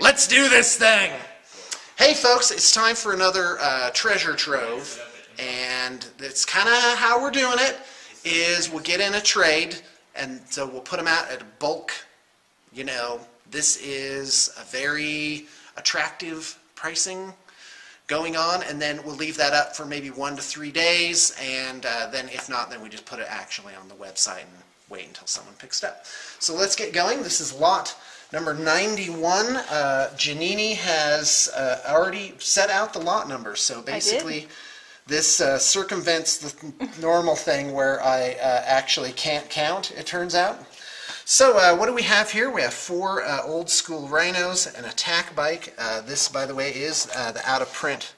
Let's do this thing! Hey folks, it's time for another treasure trove, and it's kind of how we're doing it, is we'll get in a trade, and so we'll put them out at a bulk. You know, this is a very attractive pricing going on, and then we'll leave that up for maybe 1 to 3 days, and then if not, then we just put it actually on the website and wait until someone picks it up. So let's get going. This is lot number 91. Janini has already set out the lot number, so basically this circumvents the normal thing where I actually can't count, it turns out. So what do we have here? We have 4 old school rhinos, an attack bike. This, by the way, is the out of print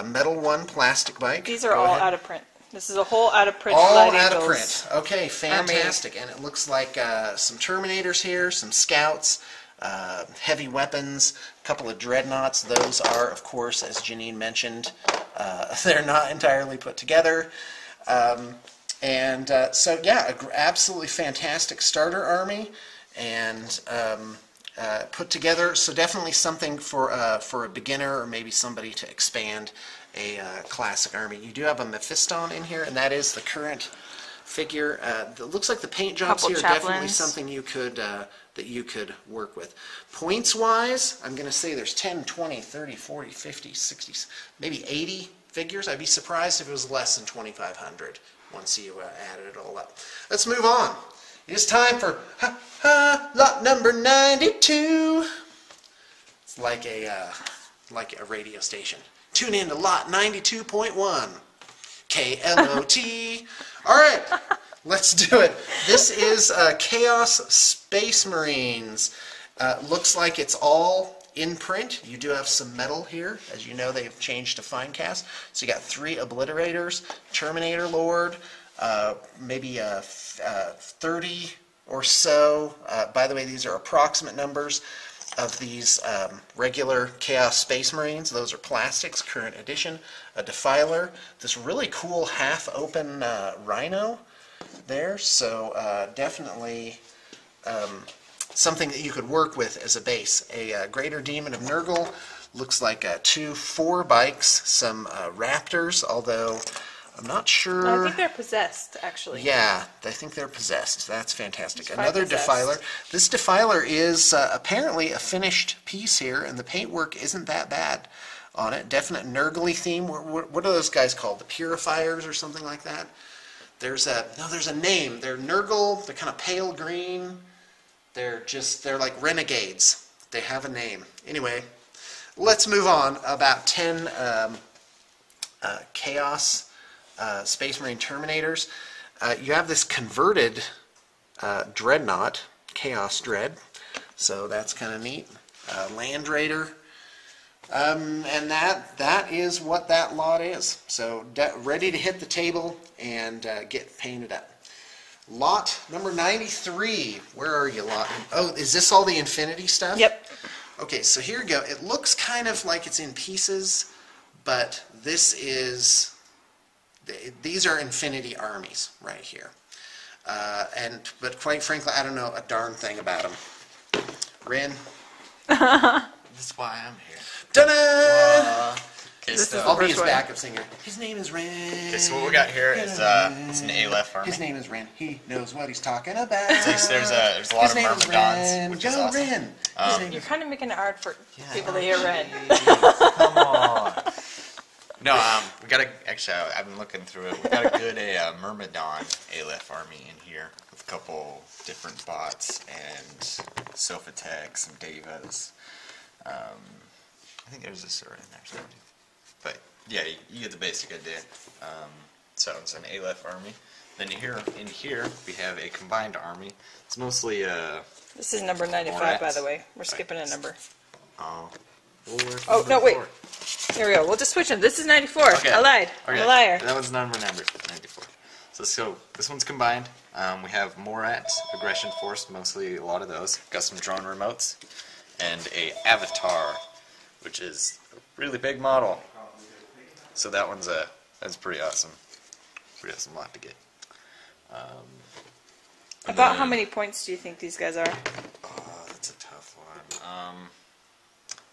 Metal One plastic bike. These are all out of print. This is a whole out of print. All out of print. Okay, fantastic. And it looks like some Terminators here, some Scouts, heavy weapons, a couple of Dreadnoughts. Those are, of course, as Janine mentioned, they're not entirely put together. So yeah, absolutely fantastic starter army, and put together. So definitely something for a beginner or maybe somebody to expand a classic army. You do have a Mephiston in here, and that is the current figure. It looks like the paint jobs here are definitely something you could that you could work with. Points wise, I'm going to say there's 10, 20, 30, 40, 50, 60, maybe 80 figures. I'd be surprised if it was less than 2,500 once you added it all up. Let's move on. It's time for lot number 92. It's like a radio station. Tune in to lot 92.1 KLOT. All right, let's do it. This is Chaos Space Marines. Looks like it's all in print. You do have some metal here. As you know, they've changed to fine cast. So you got 3 Obliterators, Terminator Lord, maybe 30 or so. By the way, these are approximate numbers of these regular Chaos Space Marines. Those are plastics, current edition. A Defiler, this really cool half-open Rhino there. So definitely something that you could work with as a base. A Greater Demon of Nurgle, looks like 2 4 bikes, some Raptors, although I'm not sure. I think they're possessed, actually. Yeah, I think they're possessed. That's fantastic. Another Defiler. This Defiler is apparently a finished piece here, and the paintwork isn't that bad on it. Definite Nurgle theme. What are those guys called? The Purifiers or something like that? There's a name. They're Nurgle. They're kind of pale green. They're like renegades. They have a name. Anyway, let's move on. About 10 Chaos Space Marine Terminators. You have this converted Dreadnought, Chaos Dread, so that's kind of neat. Land Raider, and that is what that lot is. So ready to hit the table and get painted up. Lot number 93. Where are you, lot? Oh, is this all the Infinity stuff? Yep. Okay, so here we go. It looks kind of like it's in pieces, but this is... These are Infinity armies right here. But quite frankly, I don't know a darn thing about them. Rin. That's why I'm here. Ta-da! Okay, I'll be his backup singer. His name is Rin. Okay, so what we got here is it's an Aleph army. His name is Rin. He knows what he's talking about. There's a lot of Myrmidons, which is awesome. Rin. You're kind of making it hard for people to hear Rin. Come on. No, we got actually, I've been looking through it. We got a good Myrmidon Aleph army in here with a couple different bots and Sophatech, some Devas. I think there's a sword in there. So. But yeah, you get the basic idea. So it's an Aleph army. Then in here we have a combined army. It's mostly This is number 95, by the way. We're skipping a number. Oh. Oh, no, wait. Here we go. We'll just switch them. This is 94. Okay. I lied. Okay. I'm a liar. That one's number 94. So this one's combined. We have Morat, Aggression Force, mostly a lot of those. Got some drone remotes. And a Avatar, which is a really big model. So that's pretty awesome. Pretty awesome lot to get. About how many points do you think these guys are? Oh, that's a tough one.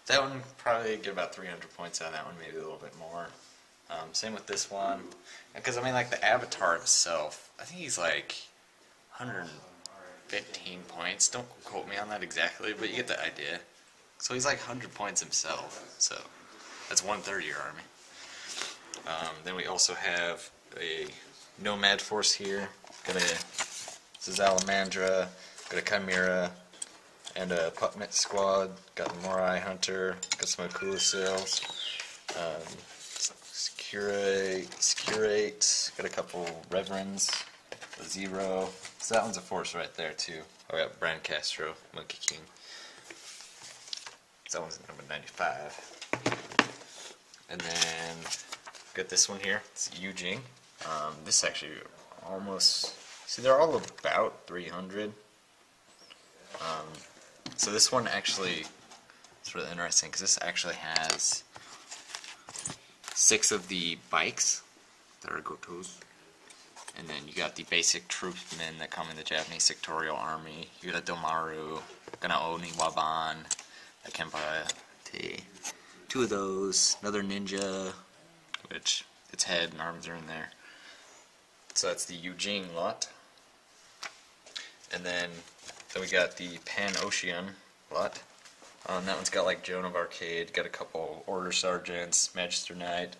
That one probably get about 300 points on that one, maybe a little bit more. Same with this one, because I mean, like the avatar himself, I think he's like 115 points. Don't quote me on that exactly, but you get the idea. So he's like 100 points himself. So that's 1/3 your army. Then we also have a Nomad Force here. This is Alamandra, got a Chimera, and a Puppet Squad. Got the Morai Hunter, got some Akula Sails, Securate, got a couple Reverends, a Zero. So that one's a force right there too. Oh, we got Brand Castro, Monkey King. So that one's number 95. And then got this one here. It's Yujing. This actually almost, see, they're all about 300. So this one actually is really interesting because this actually has 6 of the bikes that are Gotos. And then you got the basic troops-men that come in the Japanese sectorial army. You got a Domaru, Ganaoni Waban, a Kempa Te. 2 of those, another ninja, which its head and arms are in there. So that's the Yujing lot. And then we got the Pan Ocean lot. That one's got like Joan of Arcade, got a couple Order Sergeants, Magister Knight,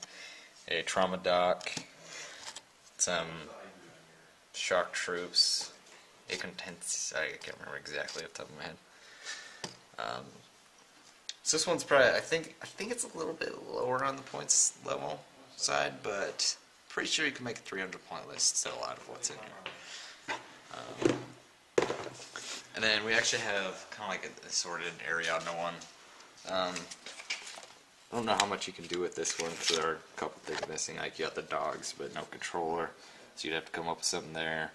a Trauma Doc, some Shock Troops, I can't remember exactly off the top of my head. So this one's probably, I think it's a little bit lower on the points level side, but pretty sure you can make a 300 point list still out of what's in here. And then we actually have kind of like a assorted Ariadna one. I don't know how much you can do with this one because there are a couple things missing. Like you got the dogs, but no controller, so you'd have to come up with something there.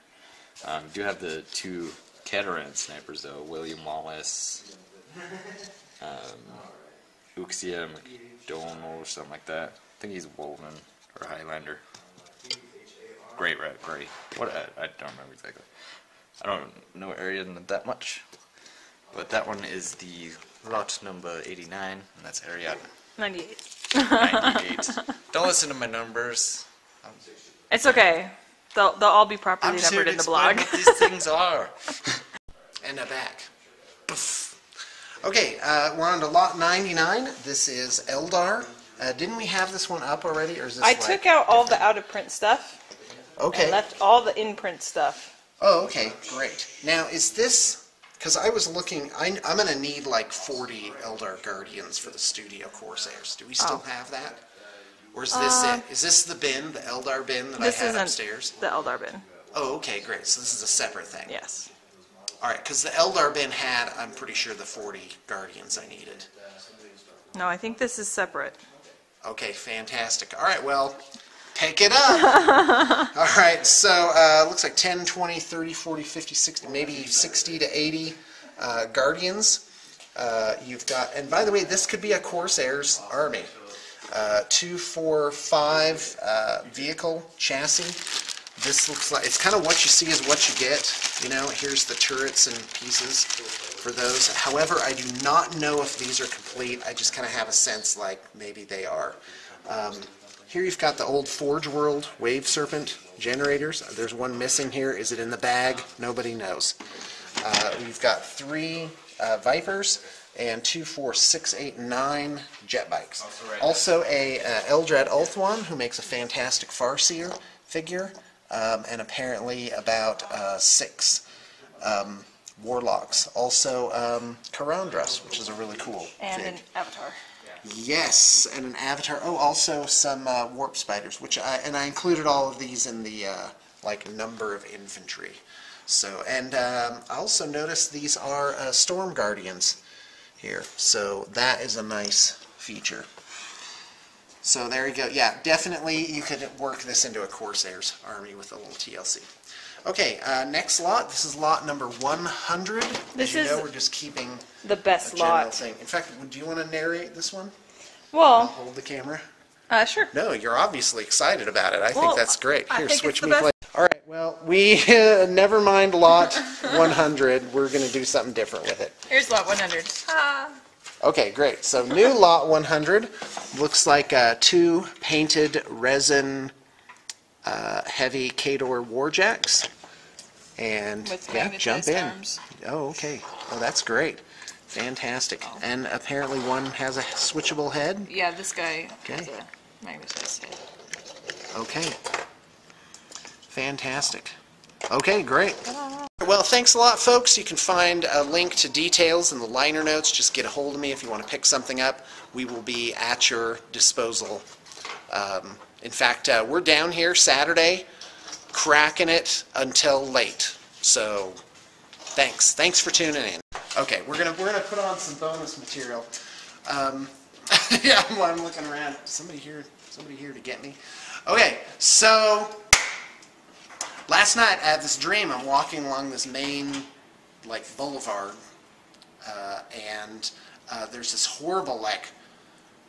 You do have the 2 Cataran snipers though, William Wallace, Uxia McDonald or something like that. I think he's Woven or Highlander. Great. What? I don't remember exactly. I don't know Ariadna that much, but that one is the lot number 89, and that's Ariadna. 98. 98. Don't listen to my numbers. It's okay. They'll all be properly numbered in the blog. What these things are. And a back. Poof. Okay, we're on to lot 99. This is Eldar. Didn't we have this one up already, or is this? I took out all the out of print stuff. Okay. And left all the in print stuff. Oh, okay, great. Now, is this, because I was looking, I'm going to need like 40 Eldar Guardians for the Studio Corsairs. Do we still have that? Or is this it? Is this the bin, the Eldar bin that I had upstairs? The Eldar bin. Oh, okay, great. So this is a separate thing. Yes. All right, because the Eldar bin had, I'm pretty sure, the 40 Guardians I needed. No, I think this is separate. Okay, fantastic. All right, well, pick it up. All right, so looks like 10, 20, 30, 40, 50, 60, maybe 60 to 80 Guardians. You've got, and by the way, this could be a Corsairs army. 2, 4, 5 vehicle chassis. This looks like, it's kind of what you see is what you get. You know, here's the turrets and pieces for those. However, I do not know if these are complete. I just kind of have a sense like maybe they are. Here you've got the old Forge World Wave Serpent generators. There's one missing here. Is it in the bag? Nobody knows. We've got 3 Vipers and 2, 4, 6, 8, 9 jet bikes. Also a Eldrad Ulthuan, who makes a fantastic Farseer figure, and apparently about 6 Warlocks. Also Karandras, which is a really cool And fig. an avatar. Yes, and an avatar. Oh, also some warp spiders, which I included all of these in the like number of infantry. So, and I also noticed these are Storm Guardians here. So that is a nice feature. So there you go. Yeah, definitely you could work this into a Corsairs army with a little TLC. Okay, next lot. This is lot number 100. This As you is know, we're just keeping the best a general lot. thing. In fact, do you want to narrate this one? Well, Hold the camera. sure. No, you're obviously excited about it. I Well, think that's great. I Here, think switch it's the me best. place. All right, well, we never mind lot 100. We're going to do something different with it. Here's lot 100. Okay, great. So new lot 100 looks like 2 painted resin heavy Kador Warjacks. And With yeah, jump in. arms. Oh, okay. Oh, that's great. Fantastic. Oh. And apparently one has a switchable head. Yeah, this guy Okay. has a magnetized head. Okay. Fantastic. Okay, great. Well, thanks a lot, folks. You can find a link to details in the liner notes. Just get a hold of me if you want to pick something up. We will be at your disposal. In fact, we're down here Saturday, cracking it until late. So, thanks. Thanks for tuning in. Okay, we're gonna put on some bonus material. Yeah, while I'm looking around, somebody here to get me. Okay, so last night I had this dream. I'm walking along this main, like, boulevard, and there's this horrible, like,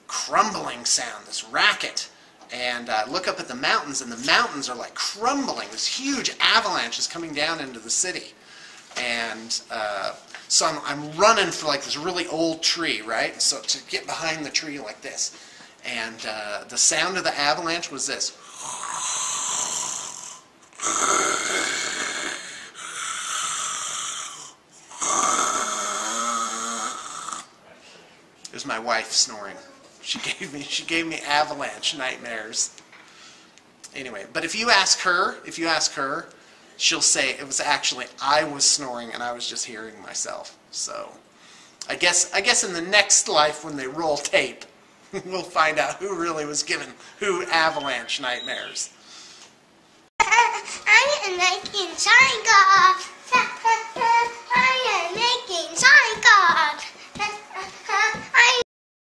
crumbling sound, this racket. And I look up at the mountains, and the mountains are like crumbling. This huge avalanche is coming down into the city. And so I'm running for like this really old tree, right? So to get behind the tree like this. And the sound of the avalanche was this. It was my wife snoring. She gave me avalanche nightmares. Anyway, but if you ask her, she'll say it was actually I was snoring and I was just hearing myself. So, I guess in the next life when they roll tape, we'll find out who really was giving who avalanche nightmares. I'm a Nike and Shine Golf.